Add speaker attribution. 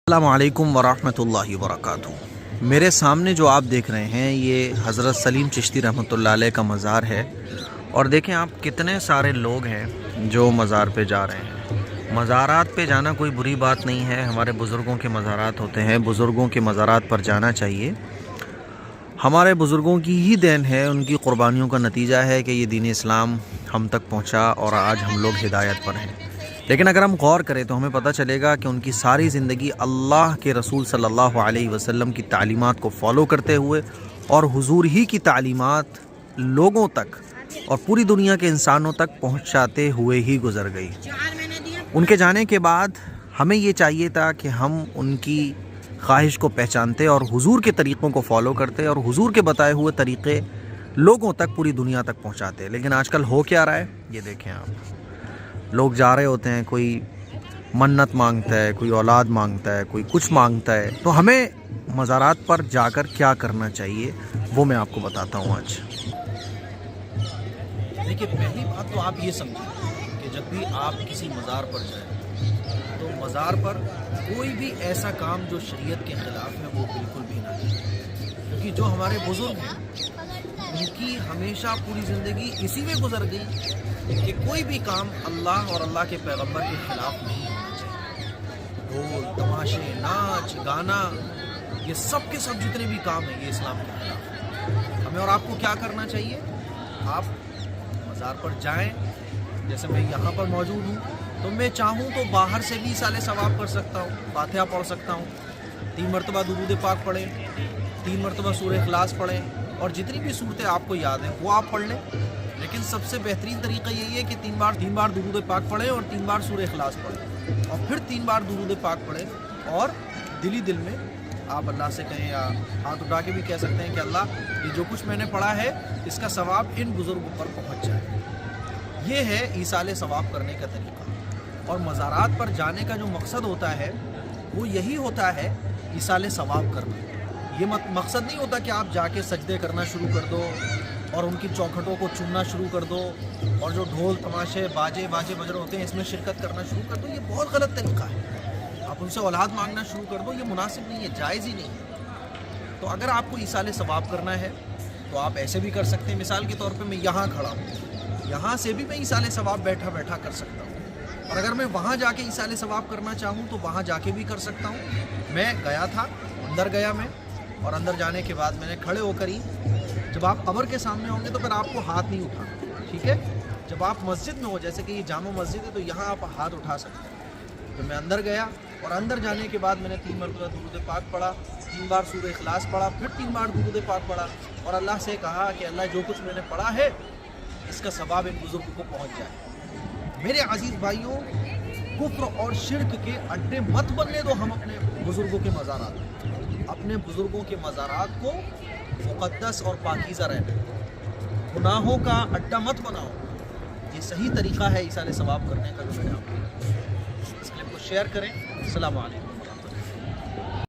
Speaker 1: السلام علیکم ورحمۃ اللہ وبرکاتہ۔ میرے سامنے جو آپ دیکھ رہے ہیں یہ حضرت سلیم چشتی رحمۃ اللہ علیہ کا مزار ہے، اور دیکھیں آپ کتنے سارے لوگ ہیں جو مزار پہ جا رہے ہیں۔ مزارات پہ جانا کوئی بری بات نہیں ہے، ہمارے بزرگوں کے مزارات ہوتے ہیں، بزرگوں کے مزارات پر جانا چاہیے۔ ہمارے بزرگوں کی ہی دین ہے، ان کی قربانیوں کا نتیجہ ہے کہ یہ دین اسلام ہم تک پہنچا اور آج ہم لوگ ہدایت پر ہیں۔ لیکن اگر ہم غور کریں تو ہمیں پتہ چلے گا کہ ان کی ساری زندگی اللہ کے رسول صلی اللہ علیہ وسلم کی تعلیمات کو فالو کرتے ہوئے اور حضور ہی کی تعلیمات لوگوں تک اور پوری دنیا کے انسانوں تک پہنچاتے ہوئے ہی گزر گئی۔ ان کے جانے کے بعد ہمیں یہ چاہیے تھا کہ ہم ان کی خواہش کو پہچانتے اور حضور کے طریقوں کو فالو کرتے اور حضور کے بتائے ہوئے طریقے لوگوں تک، پوری دنیا تک پہنچاتے۔ لیکن آج کل ہو کیا رہا ہے یہ دیکھیں آپ، لوگ جا رہے ہوتے ہیں، کوئی منت مانگتا ہے، کوئی اولاد مانگتا ہے، کوئی کچھ مانگتا ہے۔ تو ہمیں مزارات پر جا کر کیا کرنا چاہیے وہ میں آپ کو بتاتا ہوں آج۔
Speaker 2: دیکھیے، پہلی بات تو آپ یہ سمجھیں کہ جب بھی آپ کسی مزار پر جائیں تو مزار پر کوئی بھی ایسا کام جو شریعت کے خلاف ہے وہ بالکل بھی نہ کریں، کیونکہ جو ہمارے بزرگ ہیں ان کی ہمیشہ پوری زندگی اسی میں گزر گئی کہ کوئی بھی کام اللہ اور اللہ کے پیغمبر کے خلاف نہیں ہونا چاہیے۔ ڈھول، تماشے، ناچ، گانا، یہ سب کے سب جتنے بھی کام ہیں یہ اسلام کے خلاف ہیں۔ ہمیں اور آپ کو کیا کرنا چاہیے؟ آپ مزار پر جائیں، جیسے میں یہاں پر موجود ہوں تو میں چاہوں تو باہر سے بھی ایصال ثواب کر سکتا ہوں، فاتحہ پڑھ سکتا ہوں، 3 مرتبہ درود پاک پڑھیں، 3 مرتبہ سورہ اخلاص پڑھیں، اور جتنی بھی صورتیں آپ کو یاد ہیں وہ آپ پڑھ لیں۔ لیکن سب سے بہترین طریقہ یہی ہے کہ 3 بار درود پاک پڑھیں اور 3 بار سورہ اخلاص پڑھیں، اور پھر 3 بار درود پاک پڑھیں، اور دلی دل میں آپ اللہ سے کہیں یا ہاتھ اٹھا کے بھی کہہ سکتے ہیں کہ اللہ، یہ جو کچھ میں نے پڑھا ہے اس کا ثواب ان بزرگوں پر پہنچ جائے۔ یہ ہے ایصال ثواب کرنے کا طریقہ۔ اور مزارات پر جانے کا جو مقصد ہوتا ہے وہ یہی ہوتا ہے، ایصال ثواب کرنا۔ یہ مقصد نہیں ہوتا کہ آپ جا کے سجدے کرنا شروع کر دو اور ان کی چوکھٹوں کو چومنا شروع کر دو، اور جو ڈھول تماشے باجے بج رہے ہوتے ہیں اس میں شرکت کرنا شروع کر دو۔ یہ بہت غلط طریقہ ہے۔ آپ ان سے اولاد مانگنا شروع کر دو، یہ مناسب نہیں ہے، جائز ہی نہیں ہے۔ تو اگر آپ کو ایصال ثواب کرنا ہے تو آپ ایسے بھی کر سکتے ہیں۔ مثال کے طور پہ میں یہاں کھڑا ہوں، یہاں سے بھی میں ایصال ثواب بیٹھا بیٹھا کر سکتا ہوں، اور اگر میں وہاں جا کے ایصال ثواب کرنا چاہوں تو وہاں جا کے بھی کر سکتا ہوں۔ میں گیا تھا، اندر گیا میں، اور اندر جانے کے بعد میں نے کھڑے ہو کر ہی، جب آپ قبر کے سامنے ہوں گے تو پھر آپ کو ہاتھ نہیں اٹھانا، ٹھیک ہے؟ جب آپ مسجد میں ہو، جیسے کہ یہ جامع مسجد ہے، تو یہاں آپ ہاتھ اٹھا سکتے ہیں۔ تو میں اندر گیا، اور اندر جانے کے بعد میں نے 3 مرتبہ درود پاک پڑھا، 3 بار سورہ اخلاص پڑھا، پھر 3 بار درود پاک پڑھا، اور اللہ سے کہا کہ اللہ، جو کچھ میں نے پڑھا ہے اس کا ثواب ان بزرگوں کو پہنچ جائے۔ میرے عزیز بھائیوں، کفر اور شرک کے اڈے مت بننے دو ہم اپنے بزرگوں کے مزارات میں۔ اپنے بزرگوں کے مزارات کو مقدس اور پاکیزہ رہنے دو، گناہوں کا اڈا مت بناؤ۔ یہ صحیح طریقہ ہے ایصال ثواب کرنے کا جو میں نے آپ کو۔ اس کلپ کو شیئر کریں۔ السلام علیکم۔